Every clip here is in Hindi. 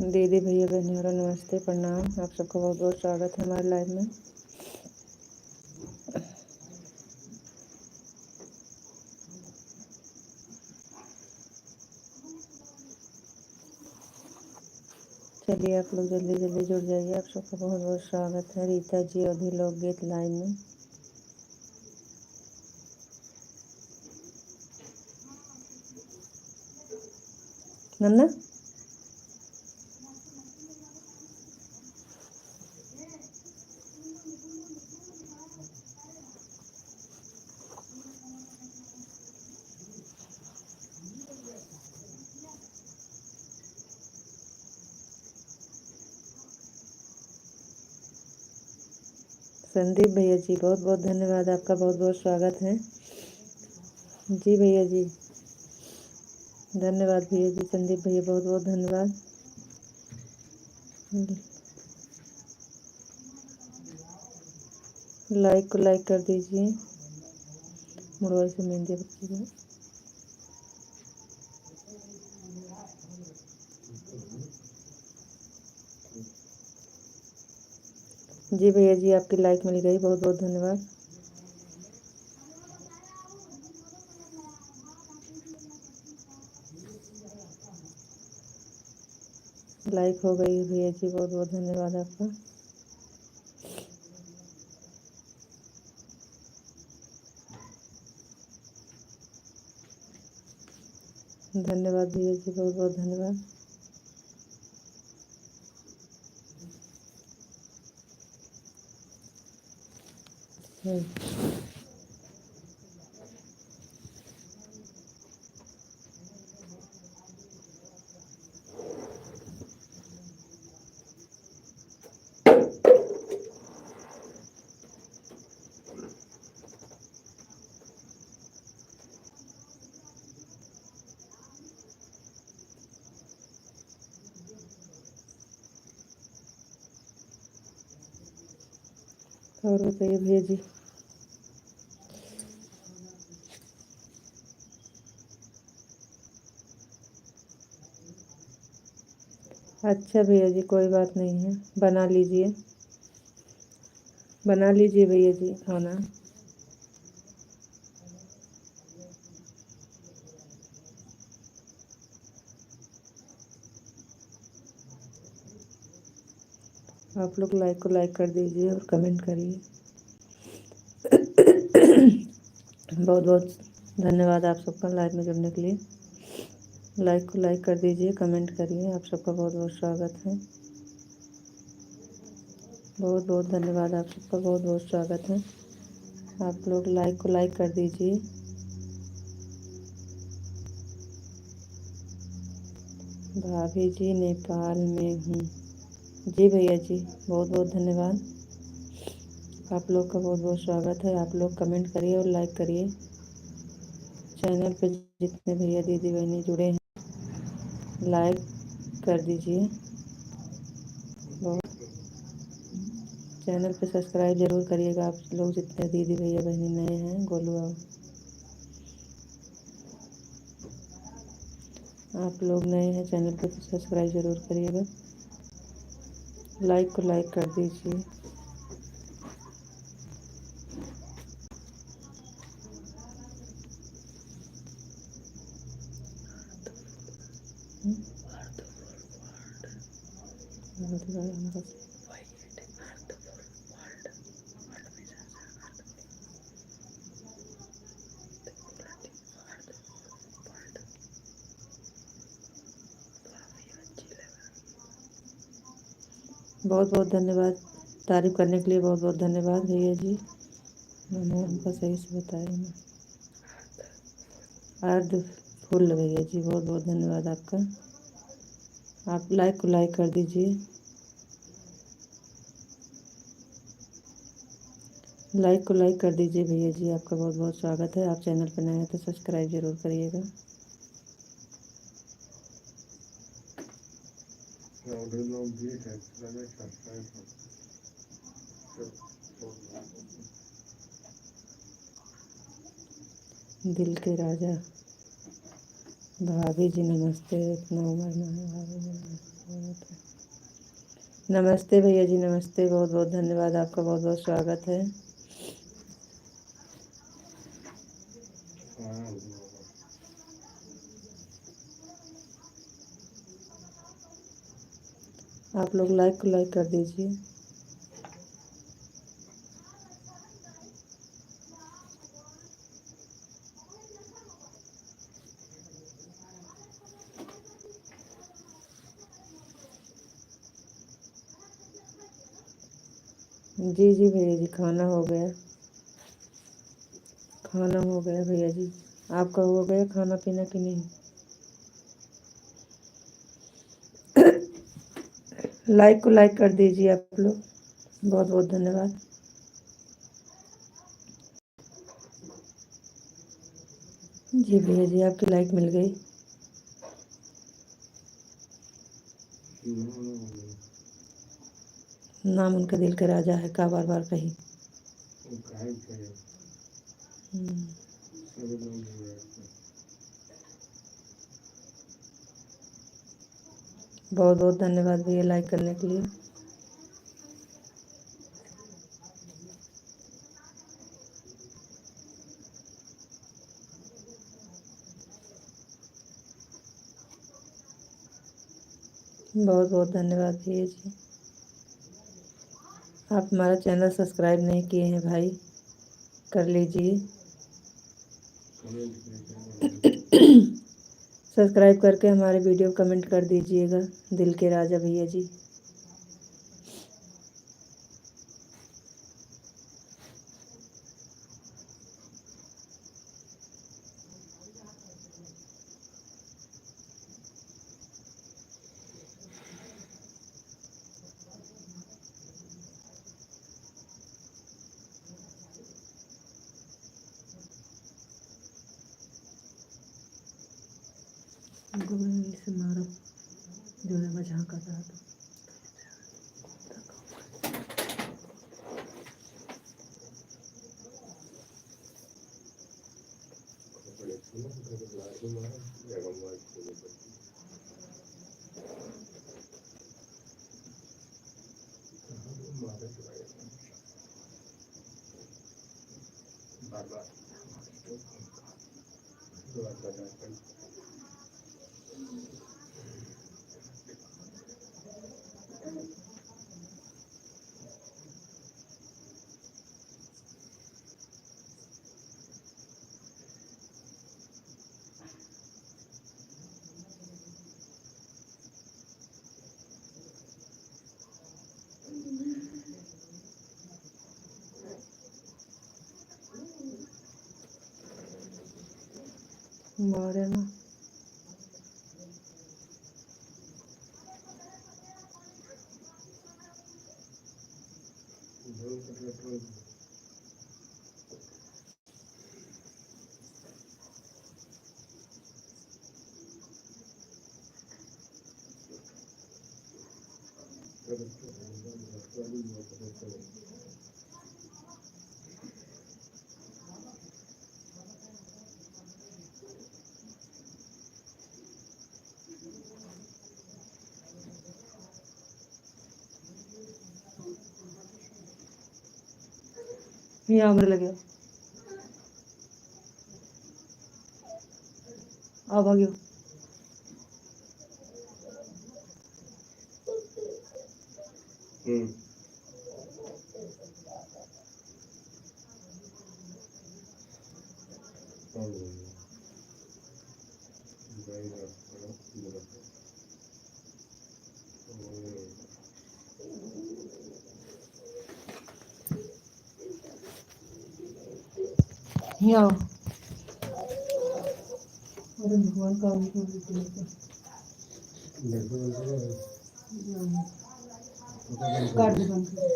दीदी भैया बहनियों नमस्ते प्रणाम। आप सबका बहुत बहुत स्वागत है हमारे लाइव में। चलिए आप लोग जल्दी जल्दी जुड़ जाइए। आप सबका बहुत बहुत स्वागत है। रीता जी अभी लोकगीत लाइन में। नन्ना संदीप भैया जी बहुत बहुत धन्यवाद। आपका बहुत बहुत स्वागत है। जी भैया जी धन्यवाद। भैया जी संदीप भैया बहुत बहुत धन्यवाद। लाइक को लाइक कर दीजिए। मुड़वा से मेहंदी बच्ची। जी भैया जी आपकी लाइक मिल गई, बहुत बहुत धन्यवाद। लाइक हो गई भैया जी, बहुत बहुत धन्यवाद आपका। धन्यवाद भैया जी, बहुत बहुत धन्यवाद। और बताइए भैया जी। अच्छा भैया जी कोई बात नहीं है, बना लीजिए बना लीजिए भैया जी खाना। आप लोग लाइक को लाइक कर दीजिए और कमेंट करिए। बहुत बहुत धन्यवाद आप सबका लाइव में जुड़ने के लिए। लाइक को लाइक कर दीजिए, कमेंट करिए। आप सबका बहुत बहुत स्वागत है। बहुत बहुत धन्यवाद आप सबका, बहुत बहुत स्वागत है। आप लोग लाइक को लाइक कर दीजिए। भाभी जी नेपाल में हूँ। जी भैया जी बहुत बहुत धन्यवाद। आप लोग का बहुत बहुत स्वागत है। आप लोग कमेंट करिए और लाइक करिए। चैनल पे जितने भैया दीदी बहनी जुड़े हैं लाइक कर दीजिए। बहुत चैनल पे सब्सक्राइब जरूर करिएगा। आप लोग जितने दीदी भैया बहनी नए हैं, गोलू आप लोग नए हैं चैनल पे तो सब्सक्राइब जरूर करिएगा। लाइक को लाइक कर दीजिए। बहुत बहुत धन्यवाद। तारीफ करने के लिए बहुत बहुत धन्यवाद भैया जी। मैंने हमको सही से बताया ना। अर्ध फुल भैया जी बहुत बहुत धन्यवाद आपका। आप लाइक को लाइक कर दीजिए। लाइक को लाइक कर दीजिए भैया जी। आपका बहुत बहुत स्वागत है। आप चैनल पर नए हैं तो सब्सक्राइब जरूर करिएगा। दिल के राजा भाभी जी नमस्ते। इतना उम्र में है भाभी जी नमस्ते। नमस्ते भैया जी, नमस्ते। बहुत बहुत धन्यवाद, आपका बहुत बहुत स्वागत है। आप लोग लाइक को लाइक कर दीजिए। जी जी भैया जी, खाना हो गया। खाना हो गया भैया जी, आपका हो गया खाना पीना कि नहीं? लाइक को लाइक कर दीजिए आप लोग, बहुत बहुत धन्यवाद। जी भैया जी, आपकी लाइक मिल गई। नाम उनका दिल का राजा है, का बार बार कही। बहुत बहुत धन्यवाद भैया लाइक करने के लिए। बहुत बहुत धन्यवाद भैया जी। आप हमारा चैनल सब्सक्राइब नहीं किए हैं भाई, कर लीजिए। सब्सक्राइब करके हमारे वीडियो कमेंट कर दीजिएगा, दिल के राजा भैया जी। से मारो जो है बजा कर रहा था। मारे ना। यहाँ लगे आ भाग्यो। यहाँ अरे भगवान का काट दे बंद कर।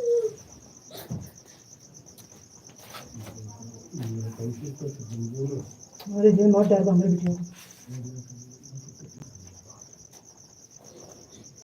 अरे ये बहुत डर बंद बिठा